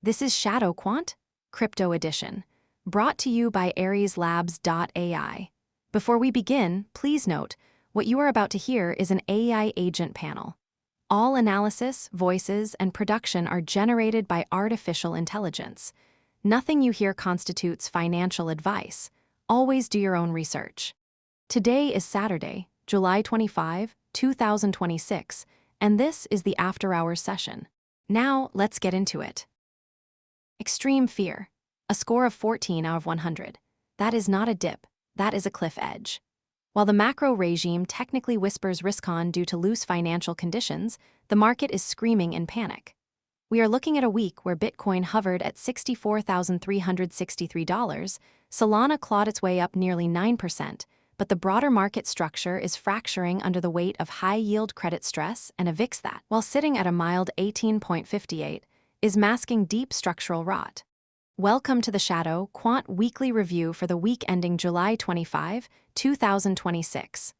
This is ShadowQuant, Crypto Edition, brought to you by AresLabs.ai. Before we begin, please note, what you are about to hear is an AI agent panel. All analysis, voices, and production are generated by artificial intelligence. Nothing you hear constitutes financial advice. Always do your own research. Today is Saturday, July 25, 2026, and this is the After Hours session. Now, let's get into it. Extreme fear. A score of 14 out of 100. That is not a dip, that is a cliff edge. While the macro regime technically whispers risk-on due to loose financial conditions, the market is screaming in panic. We are looking at a week where Bitcoin hovered at $64,363, Solana clawed its way up nearly 9%, but the broader market structure is fracturing under the weight of high-yield credit stress and a VIX that, while sitting at a mild 18.58, is masking deep structural rot. Welcome to the ShadowQuant Weekly Review for the week ending July 25, 2026.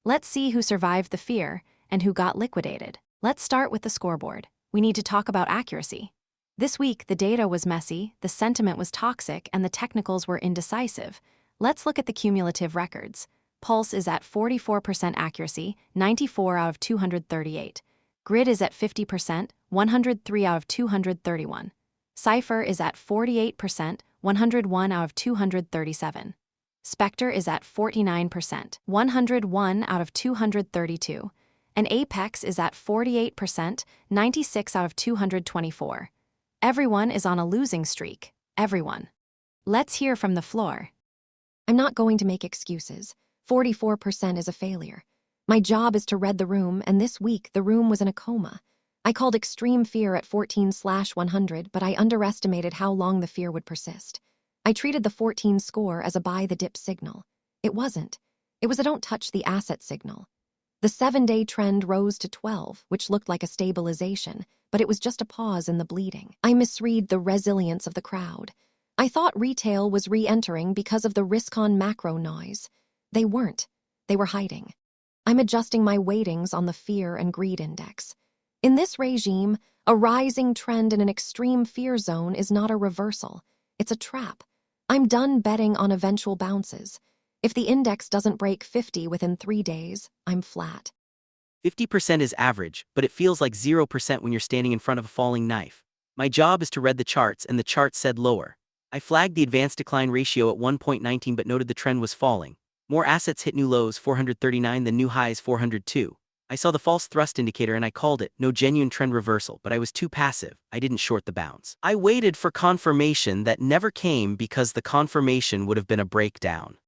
Let's see who survived the fear and who got liquidated. Let's start with the scoreboard. We need to talk about accuracy. This week, the data was messy, the sentiment was toxic, and the technicals were indecisive. Let's look at the cumulative records. Pulse is at 44% accuracy, 94 out of 238. Grid is at 50%, 103 out of 231. CIPHER is at 48%, 101 out of 237. SPECTER is at 49%, 101 out of 232. And APEX is at 48%, 96 out of 224. Everyone is on a losing streak. Everyone. Let's hear from the floor. I'm not going to make excuses. 44% is a failure. My job is to read the room, and this week the room was in a coma. I called extreme fear at 14/100, but I underestimated how long the fear would persist. I treated the 14 score as a buy the dip signal. It wasn't. It was a don't touch the asset signal. The 7-day trend rose to 12, which looked like a stabilization, but it was just a pause in the bleeding. I misread the resilience of the crowd. I thought retail was re-entering because of the risk-on macro noise. They weren't. They were hiding. I'm adjusting my weightings on the fear and greed index. In this regime, a rising trend in an extreme fear zone is not a reversal. It's a trap. I'm done betting on eventual bounces. If the index doesn't break 50 within 3 days, I'm flat. 50% is average, but it feels like 0% when you're standing in front of a falling knife. My job is to read the charts, and the chart said lower. I flagged the advanced decline ratio at 1.19 but noted the trend was falling. More assets hit new lows 439 than new highs 402. I saw the false thrust indicator and I called it. No genuine trend reversal, but I was too passive. I didn't short the bounce. I waited for confirmation that never came because the confirmation would have been a breakdown.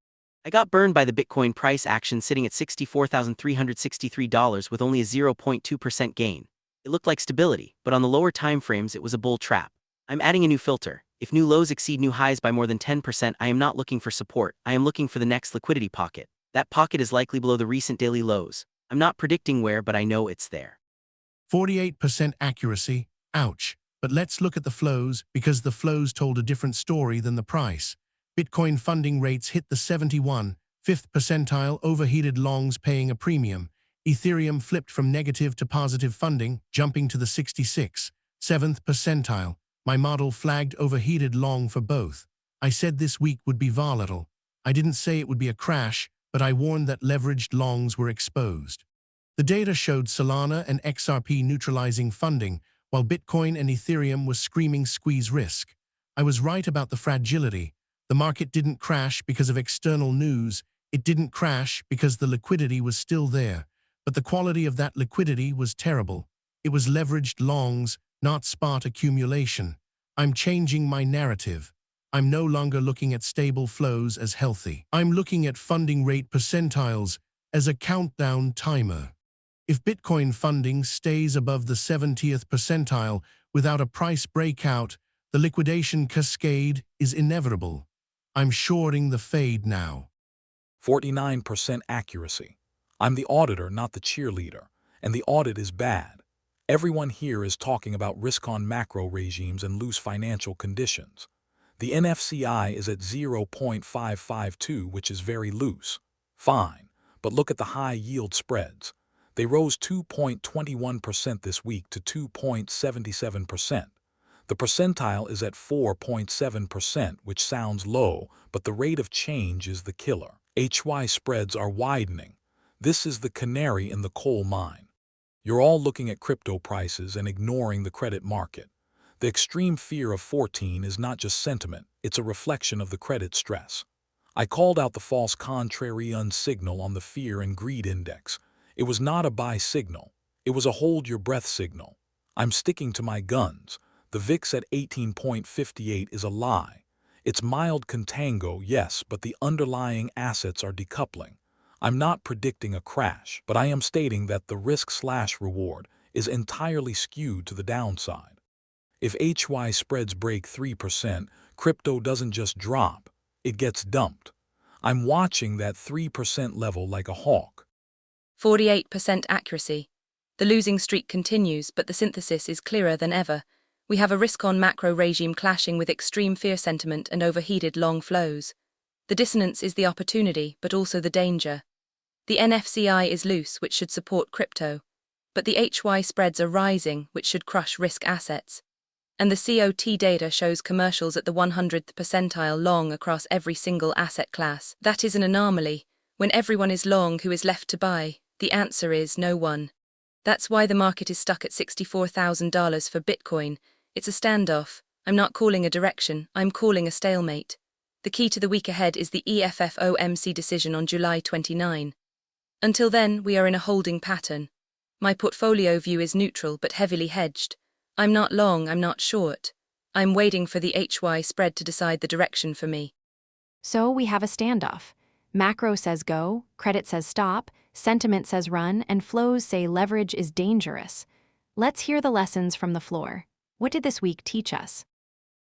I got burned by the Bitcoin price action sitting at $64,363 with only a 0.2% gain. It looked like stability, but on the lower timeframes it was a bull trap. I'm adding a new filter. If new lows exceed new highs by more than 10%, I am not looking for support. I am looking for the next liquidity pocket. That pocket is likely below the recent daily lows. I'm not predicting where, but I know it's there. 48% accuracy, ouch. But let's look at the flows, because the flows told a different story than the price. Bitcoin funding rates hit the 71, 5th percentile, overheated longs paying a premium. Ethereum flipped from negative to positive funding, jumping to the 66, 7th percentile. My model flagged overheated long for both. I said this week would be volatile. I didn't say it would be a crash, but I warned that leveraged longs were exposed. The data showed Solana and XRP neutralizing funding, while Bitcoin and Ethereum were screaming squeeze risk. I was right about the fragility. The market didn't crash because of external news. It didn't crash because the liquidity was still there. But the quality of that liquidity was terrible. It was leveraged longs, not spot accumulation. I'm changing my narrative. I'm no longer looking at stable flows as healthy. I'm looking at funding rate percentiles as a countdown timer. If Bitcoin funding stays above the 70th percentile without a price breakout, the liquidation cascade is inevitable. I'm shorting the fade now. 49% accuracy. I'm the auditor, not the cheerleader, and the audit is bad. Everyone here is talking about risk-on macro regimes and loose financial conditions. The NFCI is at 0.552, which is very loose. Fine, but look at the high-yield spreads. They rose 2.21% this week to 2.77%. The percentile is at 4.7%, which sounds low, but the rate of change is the killer. HY spreads are widening. This is the canary in the coal mine. You're all looking at crypto prices and ignoring the credit market. The extreme fear of 14 is not just sentiment, it's a reflection of the credit stress. I called out the false contrarian signal on the fear and greed index. It was not a buy signal. It was a hold your breath signal. I'm sticking to my guns. The VIX at 18.58 is a lie. It's mild contango, yes, but the underlying assets are decoupling. I'm not predicting a crash, but I am stating that the risk/reward is entirely skewed to the downside. If HY spreads break 3%, crypto doesn't just drop, it gets dumped. I'm watching that 3% level like a hawk. 48% accuracy. The losing streak continues, but the synthesis is clearer than ever. We have a risk-on macro regime clashing with extreme fear sentiment and overheated long flows. The dissonance is the opportunity, but also the danger. The NFCI is loose, which should support crypto, but the HY spreads are rising, which should crush risk assets. And the COT data shows commercials at the 100th percentile long across every single asset class. That is an anomaly. When everyone is long, who is left to buy? The answer is no one. That's why the market is stuck at $64,000 for Bitcoin. It's a standoff. I'm not calling a direction, I'm calling a stalemate. The key to the week ahead is the FOMC decision on July 29. Until then, we are in a holding pattern. My portfolio view is neutral but heavily hedged. I'm not long, I'm not short. I'm waiting for the HY spread to decide the direction for me. So we have a standoff. Macro says go, credit says stop, sentiment says run, and flows say leverage is dangerous. Let's hear the lessons from the floor. What did this week teach us?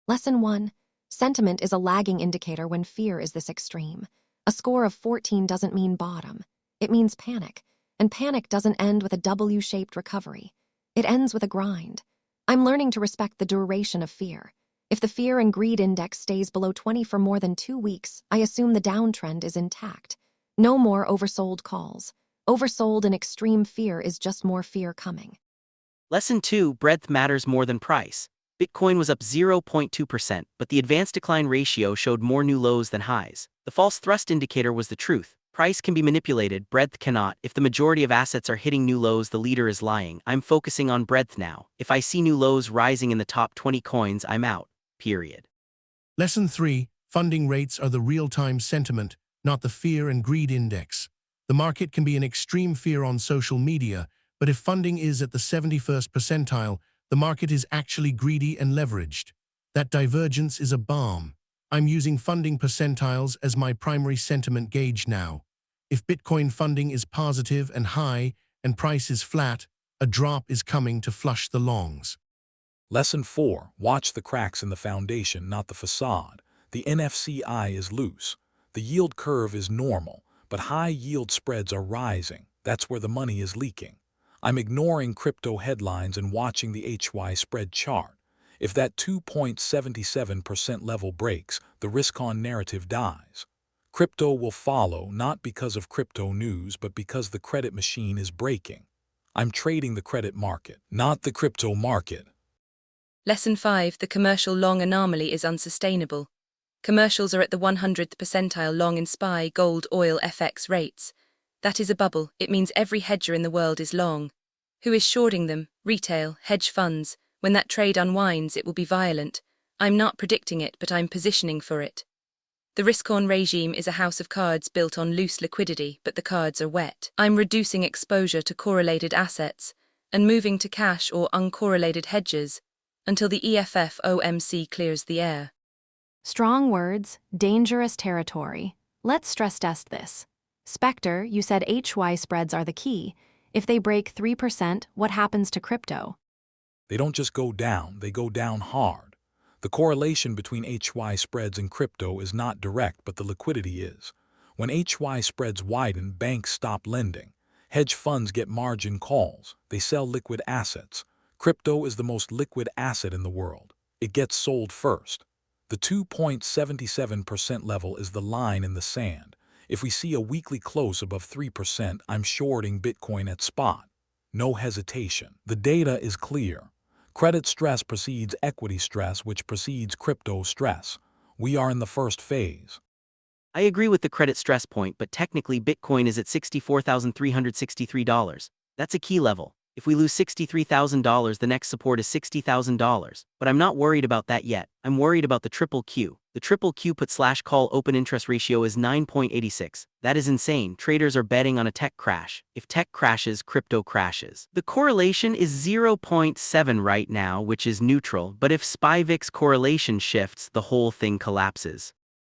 Lesson 1. Sentiment is a lagging indicator when fear is this extreme. A score of 14 doesn't mean bottom. It means panic. And panic doesn't end with a W-shaped recovery. It ends with a grind. I'm learning to respect the duration of fear. If the fear and greed index stays below 20 for more than 2 weeks, I assume the downtrend is intact. No more oversold calls. Oversold and extreme fear is just more fear coming. Lesson 2, breadth matters more than price. Bitcoin was up 0.2%, but the advanced decline ratio showed more new lows than highs. The false thrust indicator was the truth. Price can be manipulated, breadth cannot. If the majority of assets are hitting new lows, the leader is lying. I'm focusing on breadth now. If I see new lows rising in the top 20 coins, I'm out. Period. Lesson 3. Funding rates are the real-time sentiment, not the fear and greed index. The market can be in extreme fear on social media, but if funding is at the 71st percentile, the market is actually greedy and leveraged. That divergence is a balm. I'm using funding percentiles as my primary sentiment gauge now. If Bitcoin funding is positive and high and price is flat, a drop is coming to flush the longs. Lesson 4. Watch the cracks in the foundation, not the facade. The NFCI is loose. The yield curve is normal, but high yield spreads are rising. That's where the money is leaking. I'm ignoring crypto headlines and watching the HY spread chart. If that 2.77% level breaks, the risk-on narrative dies. Crypto will follow, not because of crypto news, but because the credit machine is breaking. I'm trading the credit market, not the crypto market. Lesson 5. The commercial long anomaly is unsustainable. Commercials are at the 100th percentile long in SPY, gold, oil, FX rates. That is a bubble. It means every hedger in the world is long. Who is shorting them? Retail, hedge funds. When that trade unwinds, it will be violent. I'm not predicting it, but I'm positioning for it. The risk-on regime is a house of cards built on loose liquidity, but the cards are wet. I'm reducing exposure to correlated assets and moving to cash or uncorrelated hedges until the FOMC clears the air. Strong words, dangerous territory. Let's stress test this. SPECTER, you said HY spreads are the key. If they break 3%, what happens to crypto? They don't just go down, they go down hard. The correlation between HY spreads and crypto is not direct, but the liquidity is. When HY spreads widen, banks stop lending. Hedge funds get margin calls. They sell liquid assets. Crypto is the most liquid asset in the world. It gets sold first. The 2.77% level is the line in the sand. If we see a weekly close above 3%, I'm shorting Bitcoin at spot. No hesitation. The data is clear. Credit stress precedes equity stress, which precedes crypto stress. We are in the first phase. I agree with the credit stress point, but technically Bitcoin is at $64,363. That's a key level. If we lose $63,000, the next support is $60,000. But I'm not worried about that yet. I'm worried about the triple Q. The triple Q put/call open interest ratio is 9.86. That is insane. Traders are betting on a tech crash. If tech crashes, crypto crashes. The correlation is 0.7 right now, which is neutral, but if SPY-VIX correlation shifts, the whole thing collapses.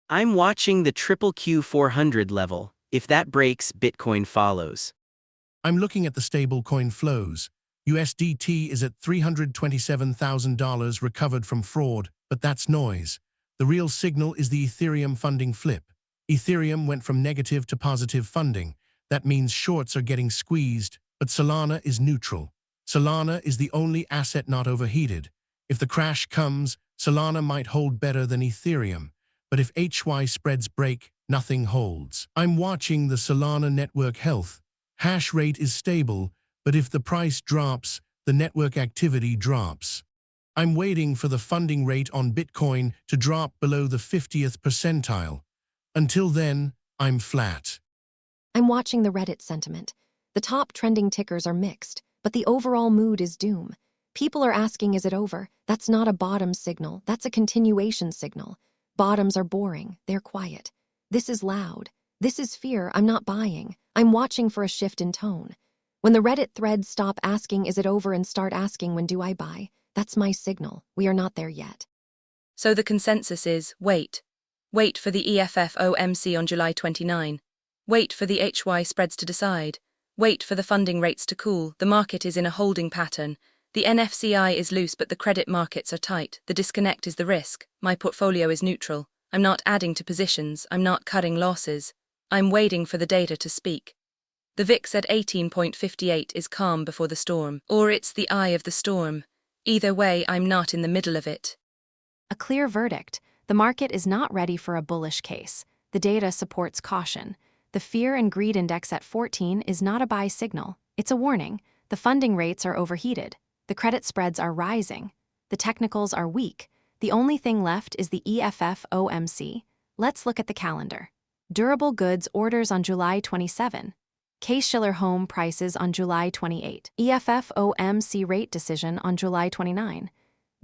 I'm watching the triple Q 400 level. If that breaks, Bitcoin follows. I'm looking at the stablecoin flows. USDT is at $327,000 recovered from fraud, but that's noise. The real signal is the Ethereum funding flip. Ethereum went from negative to positive funding. That means shorts are getting squeezed, but Solana is neutral. Solana is the only asset not overheated. If the crash comes, Solana might hold better than Ethereum. But if HY spreads break, nothing holds. I'm watching the Solana network health. Hash rate is stable, but if the price drops, the network activity drops. I'm waiting for the funding rate on Bitcoin to drop below the 50th percentile. Until then, I'm flat. I'm watching the Reddit sentiment. The top trending tickers are mixed, but the overall mood is doom. People are asking, is it over? That's not a bottom signal, that's a continuation signal. Bottoms are boring, they're quiet. This is loud. This is fear, I'm not buying. I'm watching for a shift in tone. When the Reddit threads stop asking, is it over, and start asking, when do I buy? That's my signal. We are not there yet. So the consensus is, wait. Wait for the EFFOMC on July 29. Wait for the HY spreads to decide. Wait for the funding rates to cool. The market is in a holding pattern. The NFCI is loose, but the credit markets are tight. The disconnect is the risk. My portfolio is neutral. I'm not adding to positions. I'm not cutting losses. I'm waiting for the data to speak. The VIX at 18.58 is calm before the storm, or it's the eye of the storm. Either way, I'm not in the middle of it. A clear verdict. The market is not ready for a bullish case. The data supports caution. The fear and greed index at 14 is not a buy signal. It's a warning. The funding rates are overheated. The credit spreads are rising. The technicals are weak. The only thing left is the EFFOMC. Let's look at the calendar. Durable goods orders on July 27. Case-Shiller home prices on July 28. EFFOMC rate decision on July 29.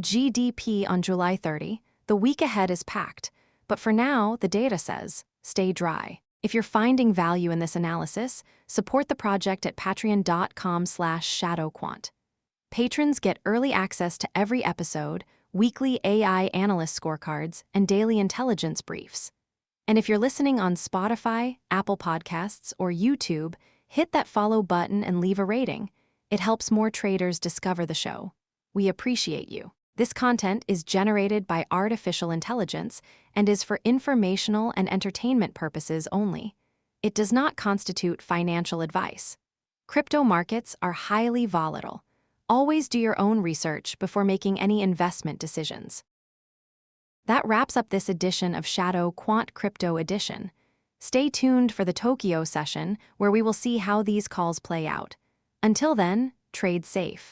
GDP on July 30. The week ahead is packed. But for now, the data says, stay dry. If you're finding value in this analysis, support the project at patreon.com/ShadowQuant. Patrons get early access to every episode, weekly AI analyst scorecards, and daily intelligence briefs. And if you're listening on Spotify, Apple Podcasts, or YouTube, hit that follow button and leave a rating. It helps more traders discover the show. We appreciate you. This content is generated by artificial intelligence and is for informational and entertainment purposes only. It does not constitute financial advice. Crypto markets are highly volatile. Always do your own research before making any investment decisions. That wraps up this edition of ShadowQuant Crypto Edition. Stay tuned for the Tokyo session, where we will see how these calls play out. Until then, trade safe.